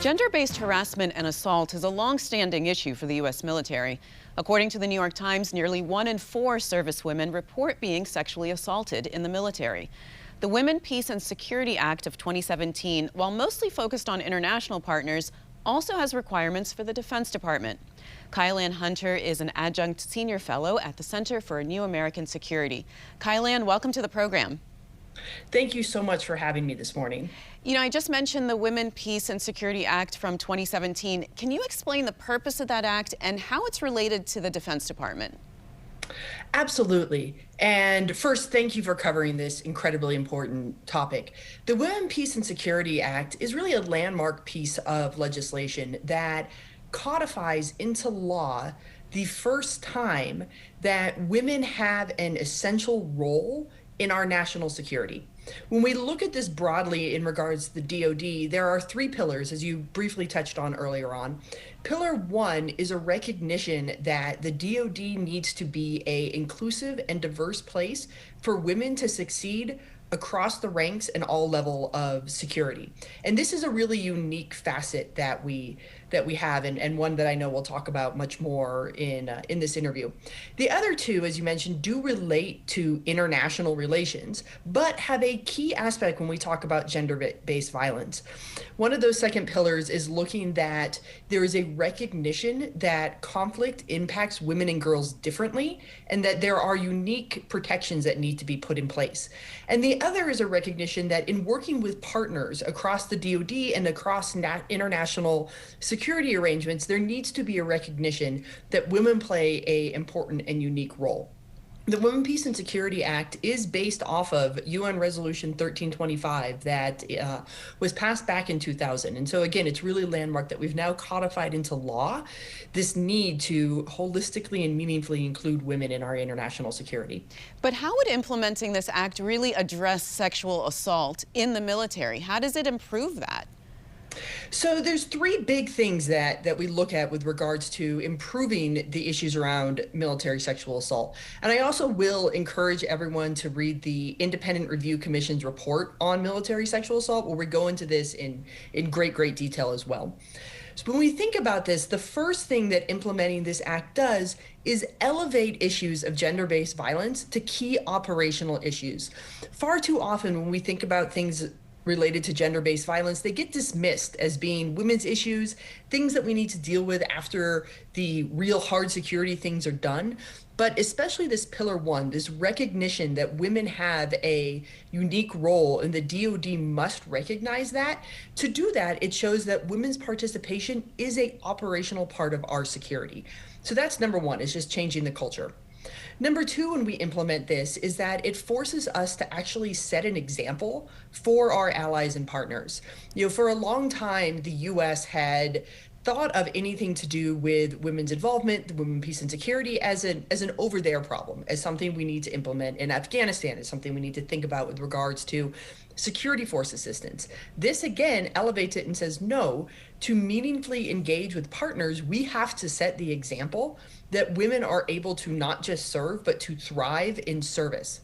Gender-based harassment and assault is a long-standing issue for the U.S. military. According to the New York Times, nearly 1 in 4 servicewomen report being sexually assaulted in the military. The Women, Peace and Security Act of 2017, while mostly focused on international partners, also has requirements for the Defense Department. Kyleanne Hunter is an adjunct senior fellow at the Center for New American Security. Kyleanne, welcome to the program. Thank you so much for having me this morning. I just mentioned the Women, Peace and Security Act from 2017. Can you explain the purpose of that act and how it's related to the Defense Department? Absolutely. And first, thank you for covering this incredibly important topic. The Women, Peace and Security Act is really a landmark piece of legislation that codifies into law the first time that women have an essential role in our national security. When we look at this broadly in regards to the DoD, there are 3 pillars, as you briefly touched on earlier on. Pillar 1 is a recognition that the DoD needs to be an inclusive and diverse place for women to succeed across the ranks and all level of security. And this is a really unique facet that we have, and one that I know we'll talk about much more in this interview. The other 2, as you mentioned, do relate to international relations, but have a key aspect when we talk about gender-based violence. One of those second pillars is looking that there is a recognition that conflict impacts women and girls differently, and that there are unique protections that need to be put in place. And the other is a recognition that in working with partners across the DoD and across international security arrangements, there needs to be a recognition that women play an important and unique role. The Women, Peace and Security Act is based off of UN Resolution 1325 that was passed back in 2000. And so again, it's really landmark that we've now codified into law this need to holistically and meaningfully include women in our international security. But how would implementing this act really address sexual assault in the military? How does it improve that? So there's 3 big things that we look at with regards to improving the issues around military sexual assault. And I also will encourage everyone to read the Independent Review Commission's report on military sexual assault, where we go into this in great detail as well. So when we think about this, the first thing that implementing this act does is elevate issues of gender-based violence to key operational issues. Far too often when we think about things related to gender-based violence, they get dismissed as being women's issues, things that we need to deal with after the real hard security things are done. But especially this pillar 1, this recognition that women have a unique role and the DoD must recognize that. To do that, it shows that women's participation is an operational part of our security. So that's number 1, is just changing the culture. Number 2, when we implement this, is that it forces us to actually set an example for our allies and partners. For a long time, the U.S. had thought of anything to do with women's involvement, the Women, Peace and Security, as an over there problem, as something we need to implement in Afghanistan, as something we need to think about with regards to security force assistance. This again elevates it and says, no, to meaningfully engage with partners, we have to set the example that women are able to not just serve, but to thrive in service.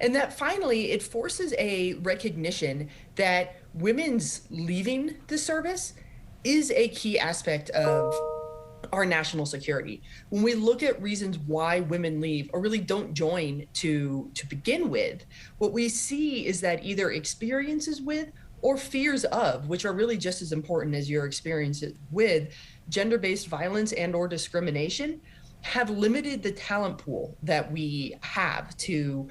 And that finally, it forces a recognition that women's leaving the service is a key aspect of our national security. When we look at reasons why women leave or really don't join to begin with, what we see is that either experiences with or fears of, which are really just as important as your experiences with gender-based violence and or discrimination, have limited the talent pool that we have to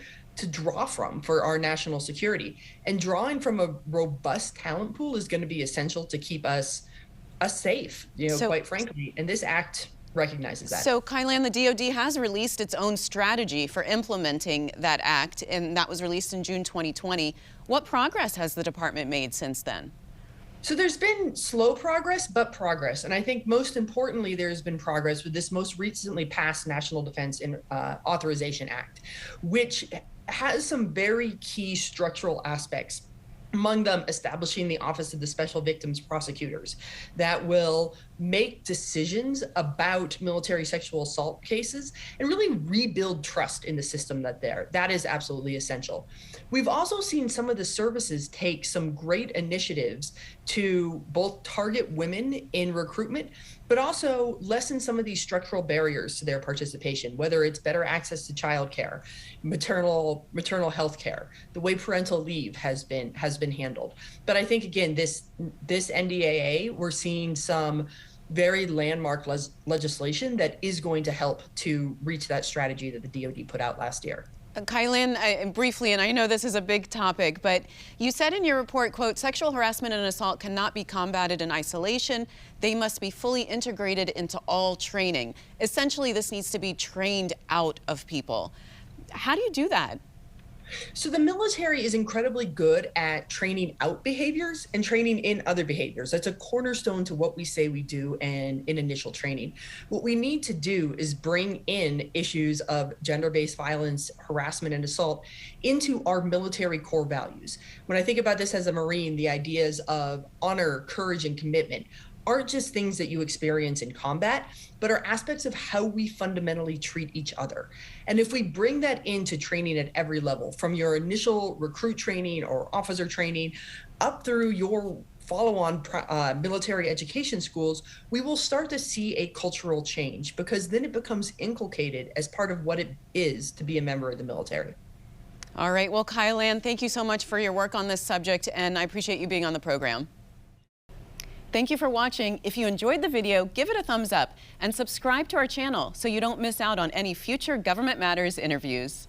draw from for our national security. And drawing from a robust talent pool is going to be essential to keep us safe, quite frankly. And this act recognizes that. So, Kyleanne, the DoD has released its own strategy for implementing that act, and that was released in June 2020. What progress has the department made since then? So there's been slow progress, but progress. And I think most importantly, there's been progress with this most recently passed National Defense Authorization Act, which has some very key structural aspects. Among them, establishing the Office of the Special Victims Prosecutors that will make decisions about military sexual assault cases and really rebuild trust in the system that is absolutely essential. We've also seen some of the services take some great initiatives to both target women in recruitment, but also lessen some of these structural barriers to their participation, whether it's better access to childcare, maternal health care, the way parental leave has been handled. But I think, again, this NDAA, we're seeing some very landmark legislation that is going to help to reach that strategy that the DoD put out last year. Kyleanne, briefly, and I know this is a big topic, but you said in your report, quote, sexual harassment and assault cannot be combated in isolation. They must be fully integrated into all training. Essentially, this needs to be trained out of people. How do you do that? So the military is incredibly good at training out behaviors and training in other behaviors. That's a cornerstone to what we say we do in initial training. What we need to do is bring in issues of gender-based violence, harassment, and assault into our military core values. When I think about this as a Marine, the ideas of honor, courage, and commitment aren't just things that you experience in combat, but are aspects of how we fundamentally treat each other. And if we bring that into training at every level, from your initial recruit training or officer training up through your follow-on military education schools, we will start to see a cultural change, because then it becomes inculcated as part of what it is to be a member of the military. All right, well, Kyleanne, thank you so much for your work on this subject, and I appreciate you being on the program. Thank you for watching. If you enjoyed the video, give it a thumbs up and subscribe to our channel so you don't miss out on any future Government Matters interviews.